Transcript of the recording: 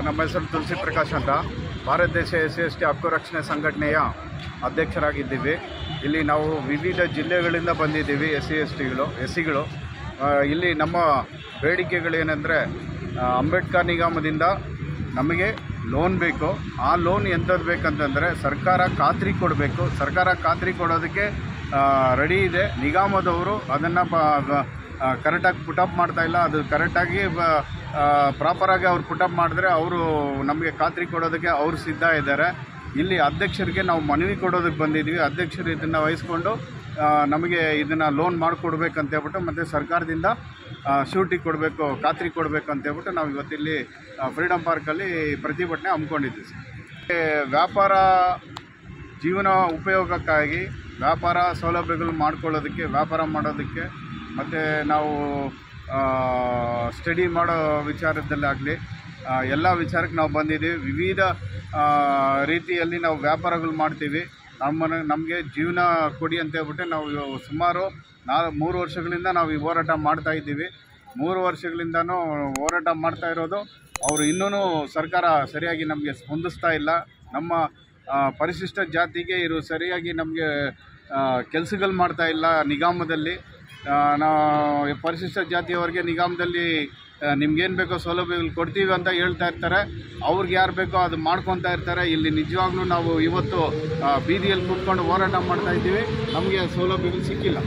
ನಮ್ಮ ಹೆಸರು ತುಳಸಿ ಪ್ರಕಾಶ್ ಅಂತ. ಭಾರತ ದೇಶ SC/ST ಹಕ್ಕು ರಕ್ಷಣೆ ಸಂಘಟನೆಯ ಅಧ್ಯಕ್ಷರಾಗಿದ್ದೀವಿ. ಇಲ್ಲಿ ನಾವು ವಿವಿಧ ಜಿಲ್ಲೆಗಳಿಂದ ಬಂದಿದ್ದೀವಿ. SCಗಳು ಇಲ್ಲಿ ನಮ್ಮ ಬೇಡಿಕೆಗಳೇನೆಂದರೆ, ಅಂಬೇಡ್ಕರ್ ನಿಗಮದಿಂದ ನಮಗೆ ಲೋನ್ ಬೇಕು. ಆ ಲೋನ್ ಎಂಥದ್ದು ಬೇಕಂತಂದರೆ ಸರ್ಕಾರ ಖಾತ್ರಿ ಕೊಡಬೇಕು. ಸರ್ಕಾರ ಖಾತ್ರಿ ಕೊಡೋದಕ್ಕೆ ರೆಡಿ ಇದೆ. ನಿಗಮದವರು ಅದನ್ನು ಕರೆಕ್ಟಾಗಿ ಪುಟಪ್ ಮಾಡ್ತಾಯಿಲ್ಲ. ಅದು ಕರೆಕ್ಟಾಗಿ ಪ್ರಾಪರಾಗಿ ಅವ್ರು ಪುಟಪ್ ಮಾಡಿದ್ರೆ ಅವರು ನಮಗೆ ಖಾತ್ರಿ ಕೊಡೋದಕ್ಕೆ ಅವರು ಸಿದ್ಧ ಇದ್ದಾರೆ. ಇಲ್ಲಿ ಅಧ್ಯಕ್ಷರಿಗೆ ನಾವು ಮನವಿ ಕೊಡೋದಕ್ಕೆ ಬಂದಿದ್ವಿ. ಅಧ್ಯಕ್ಷರು ಇದನ್ನು ವಹಿಸ್ಕೊಂಡು ನಮಗೆ ಇದನ್ನು ಲೋನ್ ಮಾಡಿಕೊಡ್ಬೇಕಂತ ಹೇಳ್ಬಿಟ್ಟು, ಮತ್ತು ಸರ್ಕಾರದಿಂದ ಶ್ಯೂರಿಟಿ ಕೊಡಬೇಕು, ಖಾತ್ರಿ ಕೊಡಬೇಕು ಅಂತ ಹೇಳ್ಬಿಟ್ಟು ನಾವು ಇವತ್ತಿಲ್ಲಿ ಫ್ರೀಡಮ್ ಪಾರ್ಕಲ್ಲಿ ಪ್ರತಿಭಟನೆ ಹಮ್ಮಿಕೊಂಡಿದ್ವಿ. ವ್ಯಾಪಾರ ಜೀವನ ಉಪಯೋಗಕ್ಕಾಗಿ ವ್ಯಾಪಾರ ಸೌಲಭ್ಯಗಳು ಮಾಡ್ಕೊಳ್ಳೋದಕ್ಕೆ, ವ್ಯಾಪಾರ ಮಾಡೋದಕ್ಕೆ, ಮತ್ತು ನಾವು ಸ್ಟಡಿ ಮಾಡೋ ವಿಚಾರದಲ್ಲಾಗಲಿ ಎಲ್ಲ ವಿಚಾರಕ್ಕೆ ನಾವು ಬಂದಿದ್ದೀವಿ. ವಿವಿಧ ರೀತಿಯಲ್ಲಿ ನಾವು ವ್ಯಾಪಾರಗಳು ಮಾಡ್ತೀವಿ. ನಮಗೆ ಜೀವನ ಕೊಡಿ ಅಂತ ಹೇಳ್ಬಿಟ್ಟು ನಾವು ಸುಮಾರು 3 ವರ್ಷಗಳಿಂದ ನಾವು ಈ ಹೋರಾಟ ಮಾಡ್ತಾಯಿದ್ದೀವಿ. 3 ವರ್ಷಗಳಿಂದನೂ ಹೋರಾಟ ಮಾಡ್ತಾ ಇರೋದು. ಅವರು ಇನ್ನೂ ಸರ್ಕಾರ ಸರಿಯಾಗಿ ನಮಗೆ ಸ್ಪಂದಿಸ್ತಾ ಇಲ್ಲ. ನಮ್ಮ ಪರಿಶಿಷ್ಟ ಜಾತಿಗೆ ಇವರು ಸರಿಯಾಗಿ ನಮಗೆ ಕೆಲಸಗಳು ಮಾಡ್ತಾ ಇಲ್ಲ. ನಿಗಮದಲ್ಲಿ ನಾವು ಪರಿಶಿಷ್ಟ ಜಾತಿಯವರಿಗೆ ನಿಗಮದಲ್ಲಿ ನಿಮ್ಗೇನು ಬೇಕೋ ಸೌಲಭ್ಯಗಳು ಕೊಡ್ತೀವಿ ಅಂತ ಹೇಳ್ತಾ ಇರ್ತಾರೆ. ಅವ್ರಿಗೆ ಯಾರು ಬೇಕೋ ಅದು ಮಾಡ್ಕೊತಾ ಇರ್ತಾರೆ. ಇಲ್ಲಿ ನಿಜವಾಗ್ಲೂ ನಾವು ಇವತ್ತು ಬೀದಿಯಲ್ಲಿ ಕೂತ್ಕೊಂಡು ಹೋರಾಟ ಮಾಡ್ತಾಯಿದ್ದೀವಿ. ನಮಗೆ ಸೌಲಭ್ಯಗಳು ಸಿಕ್ಕಿಲ್ಲ.